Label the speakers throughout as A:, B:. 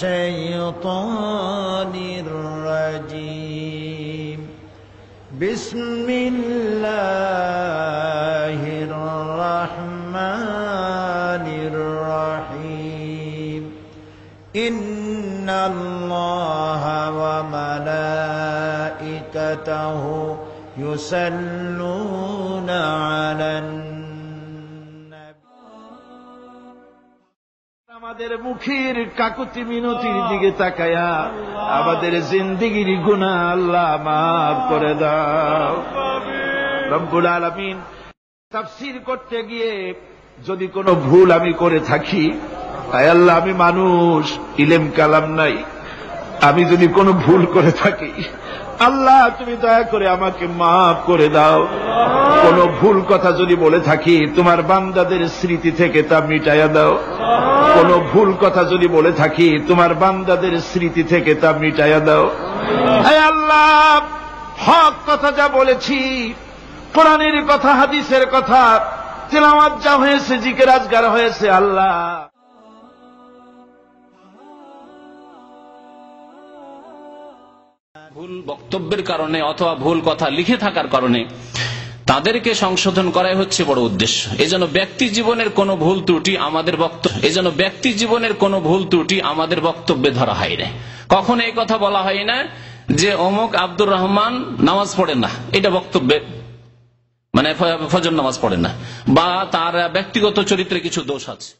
A: الشيطان الرجيم بسم الله الرحمن الرحيم إن الله وملائكته يصلون على আমাদের মুখের কাকুতি মিনতির দিকে তাকায়া আমাদের জিন্দেগির গুনাহ আল্লাহ মাফ করে দাও রব্বুল আলামিন। তাফসীর করতে গিয়ে যদি কোনো ভুল আমি করে থাকি, তাই আল্লাহ আমি মানুষ, ইলম কালাম নাই, আমি যদি কোনো ভুল করে থাকি আল্লাহ তুমি দয়া করে আমাকে মাফ করে দাও। কোন ভুল কথা যদি বলে থাকি তোমার বান্দাদের স্মৃতি থেকে তা মিটাইয়া দাও। কোন ভুল কথা যদি বলে থাকি তোমার বান্দাদের স্মৃতি থেকে তা মিটাইয়া দাও। হে আল্লাহ, হক কথা যা বলেছি, কোরআনের কথা, হাদিসের কথা, তিলাওয়াত যা হয়েছে, জিকির আজকার হয়েছে, আল্লাহ
B: ভুল বক্তব্যের কারণে অথবা ভুল কথা লিখে থাকার কারণে তাদেরকে সংশোধন করাই হচ্ছে বড় উদ্দেশ্য। এজন্য ব্যক্তি জীবনের কোনো ভুল ত্রুটি আমাদের বক্তব্যে ধরা হয় না। কখনো এই কথা বলা হয় না যে অমুক আব্দুর রহমান নামাজ পড়ে না, এটা বক্তব্যে মানে ফজর নামাজ পড়ে না, বা তার ব্যক্তিগত চরিত্রে কিছু দোষ আছে।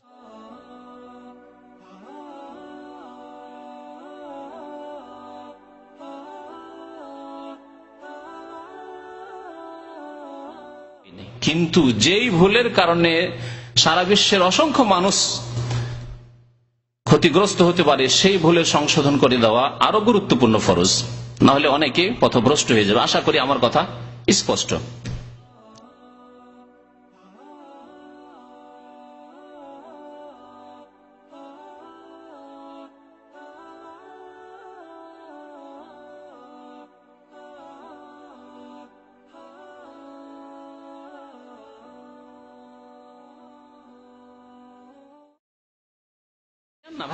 B: কিন্তু যেই ভুলের কারণে সারা বিশ্বের অসংখ্য মানুষ ক্ষতিগ্রস্ত হতে পারে, সেই ভুলের সংশোধন করে দেওয়া আরো গুরুত্বপূর্ণ ফরজ, না হলে অনেকে পথভ্রষ্ট হয়ে যাবে। আশা করি আমার কথা স্পষ্ট।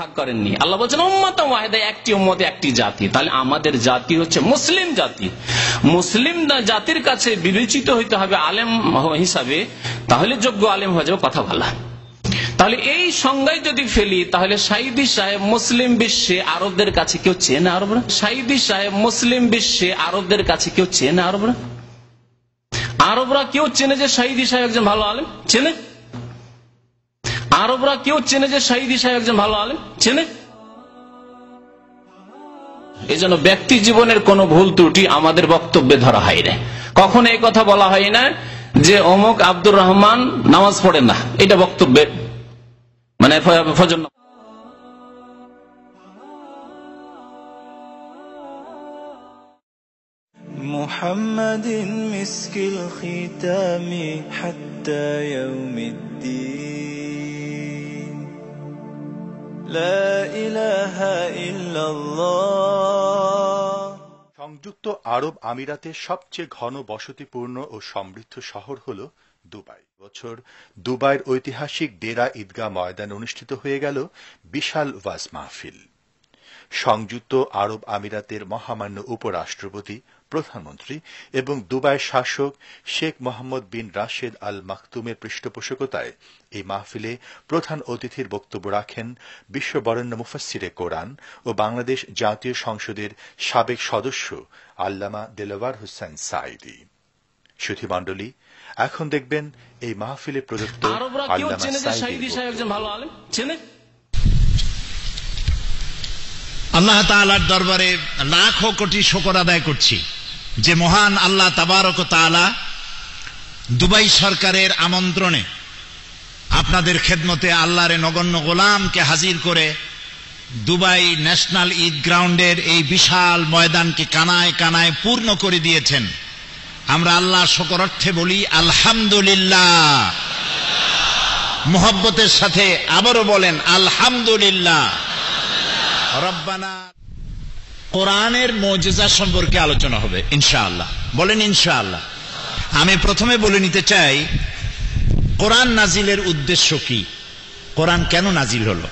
B: ভাগ করেননি, আল্লাহ বলছেন উম্মাতান ওয়াহিদা, একটি উম্মত একটি জাতি। তাহলে আমাদের জাতি হচ্ছে মুসলিম জাতি। মুসলিম জাতির কাছে বিবেচিত হইতে হবে আলেম হিসাবে, তাহলে যোগ্য আলেম হয়ে যাবে কথা বলা। তাহলে এই সংজ্ঞায় যদি ফেলি, তাহলে সাইদি সাহেব মুসলিম বিশ্বে আরবদের কাছে কেউ চেনে আরবরা? সাইদি সাহেব মুসলিম বিশ্বে আরবদের কাছে কেউ চেনে আরবরা? আরবরা কেউ চেনে যে সাইদি সাহেব একজন ভালো আলেম? চেনে? আরবরা কেউ চেনে যে সাইদি সাহেব একজন ভালো আলেম? চেনে? এই জন্য ব্যক্তি জীবনের কোন ভুল ত্রুটি আমাদের বক্তব্যে ধরা হয় না। কখনো এই কথা বলা হয় না যে অমুক আব্দুর রহমান নামাজ পড়ে না, এটা বক্তব্যে মানে ফজর নামাজ।
C: মুহাম্মাদিন মিসকিল খিতামি হাত্তা ইয়াউমিদ্দিন লা ইলাহা ইল্লাল্লাহ।
D: সংযুক্ত আরব আমিরাতের সবচেয়ে ঘন বসতিপূর্ণ ও সমৃদ্ধ শহর হল দুবাই। বছর দুবাইয়ের ঐতিহাসিক ডেরা ঈদগাহ ময়দানে অনুষ্ঠিত হয়ে গেল বিশাল ওয়াজ মাহফিল। সংযুক্ত আরব আমিরাতের মহামান্য উপরাষ্ট্রপতি, প্রধানমন্ত্রী এবং দুবাইয়ের শাসক শেখ মোহাম্মদ বিন রাশেদ আল মাকতুমের পৃষ্ঠপোষকতায় এই মাহফিলে প্রধান অতিথির বক্তব্য রাখেন বিশ্ববরেণ্য মুফাসসিরে কোরআন ও বাংলাদেশ জাতীয় সংসদের সাবেক সদস্য আল্লামা দেলোয়ার হোসেন সাঈদী। সুধীমণ্ডলী, এখন দেখবেন এই মাহফিলে প্রদত্ত আল্লামা সাঈদীর বক্তব্য।
E: আল্লাহ তাআলার দরবারে লাখো কোটি শুকর আদায় করছি যে মহান আল্লাহ তাবারক ও তাআলা দুবাই সরকারের আমন্ত্রণে আপনাদের খেদমতে আল্লাহর নগণ্য গোলামকে হাজির করে দুবাই ন্যাশনাল ঈদ গ্রাউন্ডের এই বিশাল ময়দানকে কানায় কানায় পূর্ণ করে দিয়েছেন। আমরা আল্লাহ শুকর অর্থে বলি আলহামদুলিল্লাহ। মুহাব্বতের সাথে আবারও বলেন আলহামদুলিল্লাহ। রব্বানা। কোরআনের মুজিজা সম্পর্কে আলোচনা হবে ইনশাআল্লাহ। বলেন ইনশাআল্লাহ। আমি প্রথমে বলে নিতে চাই কোরআন নাজিলের উদ্দেশ্য কি, কোরআন কেন নাজিল হলো।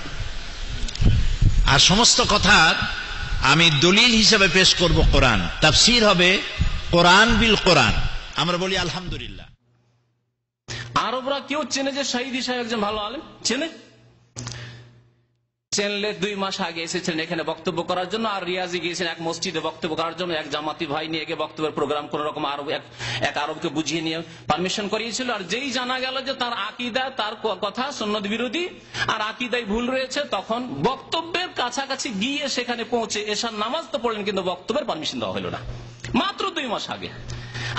E: আর সমস্ত কথার আমি দলিল হিসেবে পেশ করব কোরআন, তাফসীর হবে কোরআন বিল কোরআন। আমরা বলি আলহামদুলিল্লাহ।
B: আরবরা কেউ চেনে যে শহীদি সাহেব একজন ভালো আলেম? চেনে? চেনলে 2 মাস আগে এসেছিলেন এখানে বক্তব্য করার জন্য, আর রিয়াজে গিয়েছেন এক মসজিদে বক্তব্য করার জন্য। এক জামাতি ভাই নিয়ে গিয়ে বক্তব্যের প্রোগ্রাম কোন রকম এক আরবকে বুঝিয়ে নিয়ে পারমিশন করিয়েছিল। আর যেই জানা গেল যে তার আকীদা, তার কথা সুন্নাত বিরোধী আর আকীদায় ভুল রয়েছে, তখন বক্তব্যের কাছাকাছি গিয়ে সেখানে পৌঁছে এশার নামাজ তো পড়লেন, কিন্তু বক্তব্যের পারমিশন দেওয়া হলো না, মাত্র 2 মাস আগে।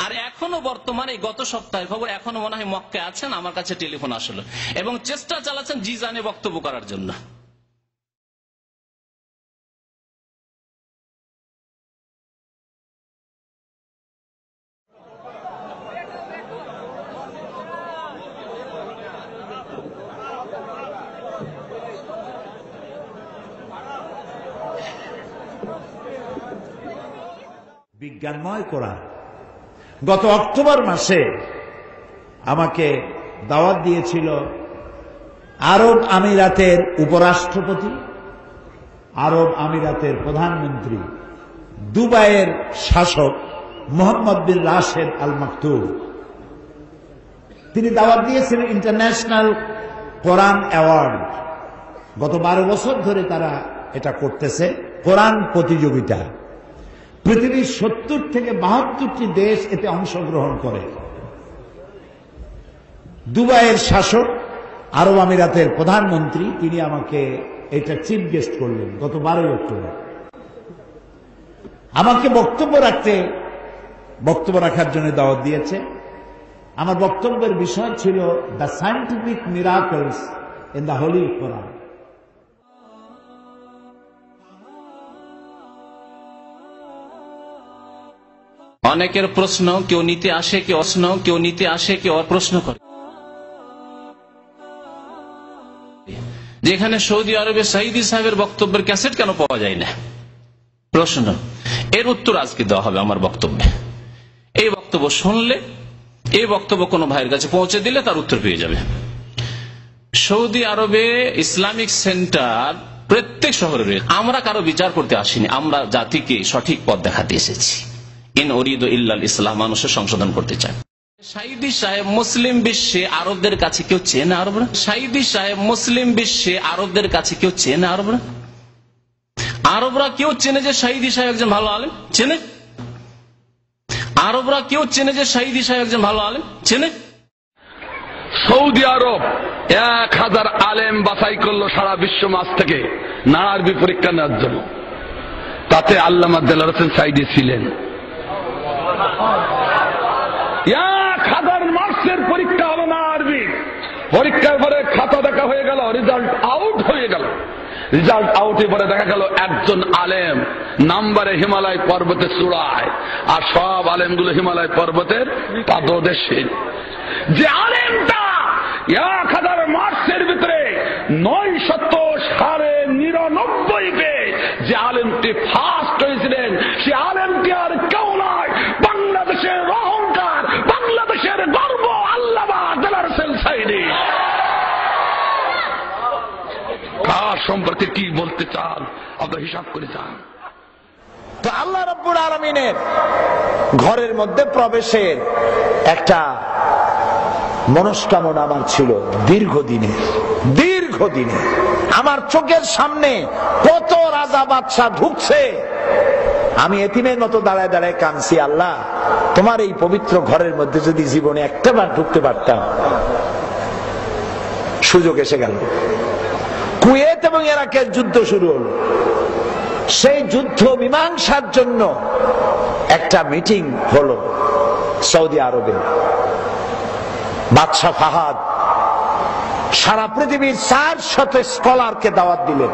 B: আর এখনো বর্তমানে গত সপ্তাহের খবর, এখনো মনে হয় মক্কায় আছেন, আমার কাছে টেলিফোন আসলো এবং চেষ্টা চালাচ্ছেন জিজানে বক্তব্য করার জন্য।
A: বিজ্ঞানময় কোরআন। গত অক্টোবর মাসে আমাকে দাওয়াত দিয়েছিল আরব আমিরাতের উপরাষ্ট্রপতি, আরব আমিরাতের প্রধানমন্ত্রী, দুবাইয়ের শাসক মোহাম্মদ বিন রাশেদ আল মাকতুম। তিনি দাওয়াত দিয়েছিলেন ইন্টারন্যাশনাল কোরআন অ্যাওয়ার্ড। গত 12 বছর ধরে তারা এটা করতেছে, কোরআন প্রতিযোগিতা। পৃথিবীর 70 থেকে 72টি দেশ এতে অংশগ্রহণ করে। দুবাইয়ের শাসক, আরব আমিরাতের প্রধানমন্ত্রী, তিনি আমাকে এটা চিফ গেস্ট করলেন গত 12 অক্টোবর। আমাকে বক্তব্য রাখার জন্য দাওয়াত দিয়েছে। আমার বক্তব্যের বিষয় ছিল the scientific miracles in the holy Quran.
B: অনেকের প্রশ্ন, কেউ নিতে আসে, কেউ অশ্ন, কেউ নিতে আসে, কেউ প্রশ্ন করে যেখানে সৌদি আরবে সাইদি সাহেবের বক্তব্যের ক্যাসেট কেন পাওয়া যায় না? প্রশ্ন, এর উত্তর আজকে দেওয়া হবে আমার বক্তব্যে। এই বক্তব্য শুনলে, এই বক্তব্য কোনো ভাইয়ের কাছে পৌঁছে দিলে তার উত্তর পেয়ে যাবে। সৌদি আরবে ইসলামিক সেন্টার প্রত্যেক শহরে রয়েছে। আমরা কারো বিচার করতে আসিনি, আমরা জাতিকে সঠিক পথ দেখাতে এসেছি। ইন উরিদু ইল্লাল ইসলাহ, মানুষের সংশোধন করতে চায়। সাইদি সাহেব মুসলিম বিশ্বে আরবদের কাছে কেউ চেনে আরবরা? সাইদি সাহেব মুসলিম বিশ্বে আরবদের কাছে কেউ চেনে আরবরা? আরবরা কেউ চেনে যে সাইদি সাহেব একজন ভালো আলেম? চেনে? আরবরা কেউ চেনে যে সাইদি সাহেব একজন ভালো আলেম? চেনে?
F: সৌদি আরব 1000 আলেম বাছাই করলো সারা বিশ্ব মাস থেকে নাড়ারবি পরীক্ষা নেওয়ার জন্য। তাতে আল্লামা দেলাওয়ার হোসেন সাইদি ছিলেন। 1000 মার্কসের পরীক্ষা হলো না আরবি। পরীক্ষার পরে খাতা দেখা হয়ে গেল, রেজাল্ট আউট হয়ে গেল। রেজাল্ট আউটে পরে দেখা গেল একজন আলেম নাম্বারে হিমালয় পর্বতের চূড়ায়, আর সব আলেমগুলো হিমালয় পর্বতের পাদদেশে। যে আলেমটা 1000 মার্কসের ভিতরে 999 পেয়ে যে আলেমটি ফার্স্ট হয়েছিলেন, সে আলেমটি আর কেউ নয়, বাংলাদেশের অহংকার, বাংলাদেশের গর্ব, আল্লামা দেলাওয়ার হোসেন সাইদি। কার সম্পর্কে কি বলতে চান আপনারা হিসাব করে চান।
A: তো আল্লাহ রাব্বুল আলামিনের ঘরের মধ্যে প্রবেশের একটা মনস্কামনা আমার ছিল দীর্ঘদিনে। আমার চোখের সামনে কত রাজা বাদশাহ ঢুকছে, আমি এতিমের মতো দাঁড়ায় দাঁড়ায় কাঁদছি, আল্লাহ তোমার এই পবিত্র ঘরের মধ্যে যদি জীবনে একটাবার ঢুকতে পারতাম। সুযোগ এসে গেল। কুয়েত এবং ইরাকের যুদ্ধ শুরু হলো। সেই যুদ্ধ মীমাংসার জন্য একটা মিটিং হলো সৌদি আরবে। বাদশাহ ফাহাদ সারা পৃথিবীর 400 স্কলারকে দাওয়াত দিলেন,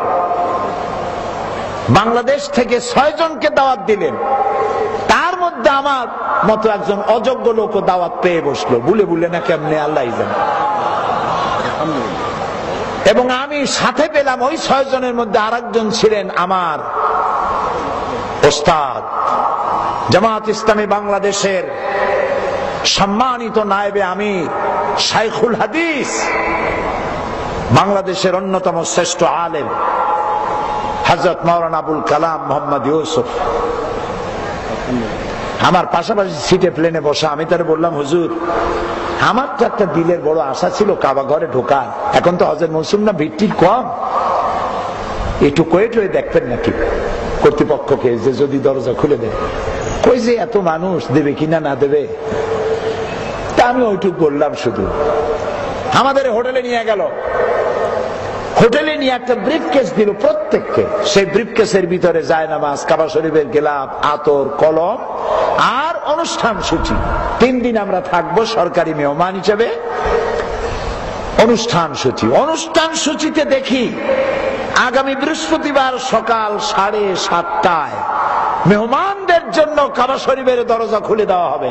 A: বাংলাদেশ থেকে 6 জনকে দাওয়াত দিলেন। তার মধ্যে আমার মতো একজন অযোগ্য লোক দাওয়াত পেয়ে বসলো, বুলে না কেমনে আল্লাহ জানে। এবং আমি সাথে পেলাম ওই 6 জনের মধ্যে আরেকজন ছিলেন আমার ওস্তাদ, জামাত ইসলামী বাংলাদেশের সম্মানিত নায়েবে আমির, শাইখুল হাদিস, বাংলাদেশের অন্যতম শ্রেষ্ঠ আলেম হযরত মাওলানা আবুল কালাম মোহাম্মদ ইউসুফ আমার পাশাপাশি সিটে প্লেনে বসা। আমি তারে বললাম, হুজুর আমার তো একটা দিলের বড় আশা ছিল কাবা ঘরে ঢোকার, এখন তো হজের মৌসুম না, ভিড় কম, একটু কয়ে টয়ে দেখবেন নাকি কর্তৃপক্ষকে যে যদি দরজা খুলে দেয়। কই যে এত মানুষ দেবে কিনা না দেবে, তা আমি ওইটুক বললাম শুধু। আমাদের হোটেলে নিয়ে গেল, হোটেলে নিয়ে একটা ব্রিফকেস দিল প্রত্যেককে। সেই ব্রিফকেসের ভিতরে জায়নামাজ, কাবা শরীফের গেলাপ, আতর, কলম আর অনুষ্ঠান সূচি। 3 দিন আমরা থাকবো সরকারি মেহমান হিসেবে। অনুষ্ঠান সূচিতে দেখি আগামী বৃহস্পতিবার সকাল 7:30টায় মেহমানদের জন্য কাবা শরীফের দরজা খুলে দেওয়া হবে।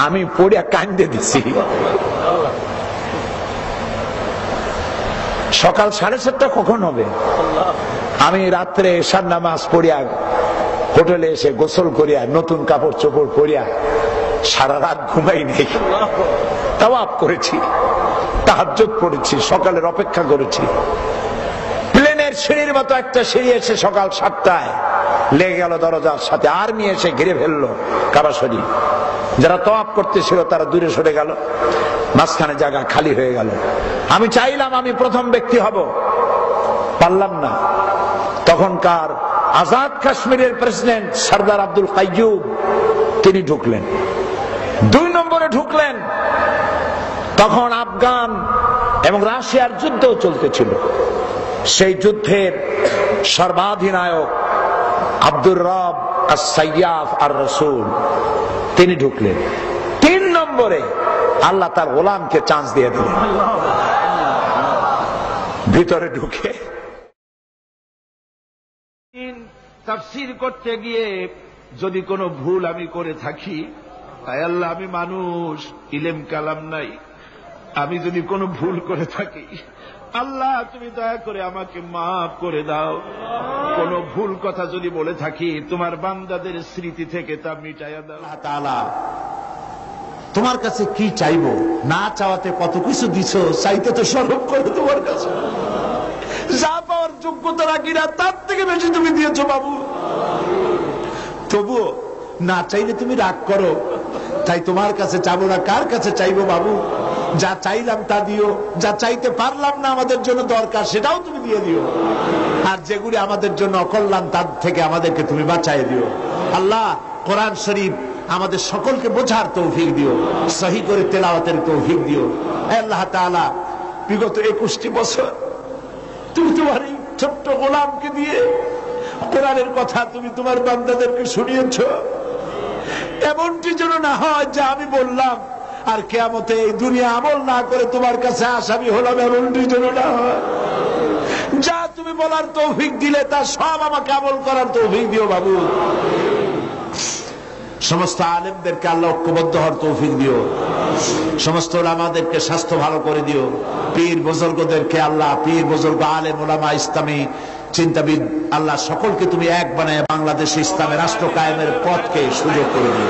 A: আমি পড়িয়া কান্দে দিছি। সকাল 7:30 কখন হবে? আমি রাত্রে এশার নামাজ পড়িয়া হোটেলে এসে গোসল করিয়া নতুন কাপড় চোপড় পরিয়া সারা রাত ঘুমাই নেই, তাওয়াফ করেছি, তাহাজ্জুদ পড়েছি, সকালের অপেক্ষা করেছি। প্লেনের সিঁড়ির মতো একটা সিঁড়ি এসে সকাল 7টায় লেগে গেল দরজার সাথে। আর্মি এসে ঘিরে ফেললো কাবা শরীফ। যারা তাওয়াফ করতেছিল তারা দূরে সরে গেল, মাঝখানে জায়গা খালি হয়ে গেল। আমি চাইলাম আমি প্রথম ব্যক্তি হব, পারলাম না। তখনকার আজাদ কাশ্মীরের প্রেসিডেন্ট সরদার আব্দুল কাইয়ুম তিনি ঢুকলেন, 2 নম্বরে ঢুকলেন। তখন আফগান এবং রাশিয়ার যুদ্ধ চলতেছিল। সেই যুদ্ধের সর্বাধিনায়ক আব্দুর রব আস-সাইয়াফ আর-রাসূল তিনি ঢুকলেন। 3 নম্বরে আল্লাহ তার গোলামকে চান্স দিয়ে দিলেন। ভিতরে ঢুকে তাফসীর করতে গিয়ে যদি কোনো ভুল আমি করে থাকি, তাই আল্লাহ আমি মানুষ, ইলম কালাম নাই, আমি যদি কোনো ভুল করে থাকি আল্লাহ তুমি দয়া করে আমাকে মাফ করে দাও। কোন ভুল কথা যদি বলে থাকি তোমার বান্দাদের স্মৃতি থেকে তা মিটাইয়া দাও। আল্লাহ তাআলা তোমার কাছে কি চাইবো, না চাওয়াতে কত কিছু দিছো, চাইতে তো সরব করে তোমার কাছে যা পাওয়ার যোগ্যতা রাখি না তার থেকে বেশি তুমি দিয়েছো বাবু। তবুও না চাইলে তুমি রাগ করো, তাই তোমার কাছে চাবো না, কার কাছে চাইবো বাবু? যা চাইলাম তা দিও, যা চাইতে পারলাম না আমাদের জন্য দরকার সেটাও তুমি দিয়ে দিও, আর যেগুলি আমাদের জন্য অকল্যাণ তার থেকে আমাদেরকে তুমি বাঁচাই দিও। আল্লাহ কোরআন শরীফ আমাদের সকলকে বোঝার তৌফিক দিও, সহি করে তেলাওয়াতের তৌফিক দিও। আল্লাহ তাআলা বিগত 21টি বছর তুমি তোমার এই ছোট্ট গোলামকে দিয়ে কোরআনের কথা তুমি তোমার বান্দাদেরকে শুনিয়েছ। এমনটি যেন না হয় যা আমি বললাম আর কিয়ামতে এই দুনিয়া আমল না করে তোমার কাছে আসামি হলাম, এমনটি যেন না হয়। যা তুমি বলার তৌফিক দিলে তা সব আমাকে আমল করার তৌফিক দিও বাবু। সমস্ত আলেমদেরকে আল্লাহ ঐক্যবদ্ধ হওয়ার তৌফিক দিও, সমস্ত ওলামাদেরকে স্বাস্থ্য ভালো করে দিও, পীর বুজুর্গদেরকে আল্লাহ, পীর বুজুর্গ আলেম ওলামা ইসলামী চিন্তাবিদ আল্লাহ সকলকে তুমি এক বানায় বাংলাদেশে ইসলামের রাষ্ট্র কায়েমের পথকে সুযোগ করে দিও।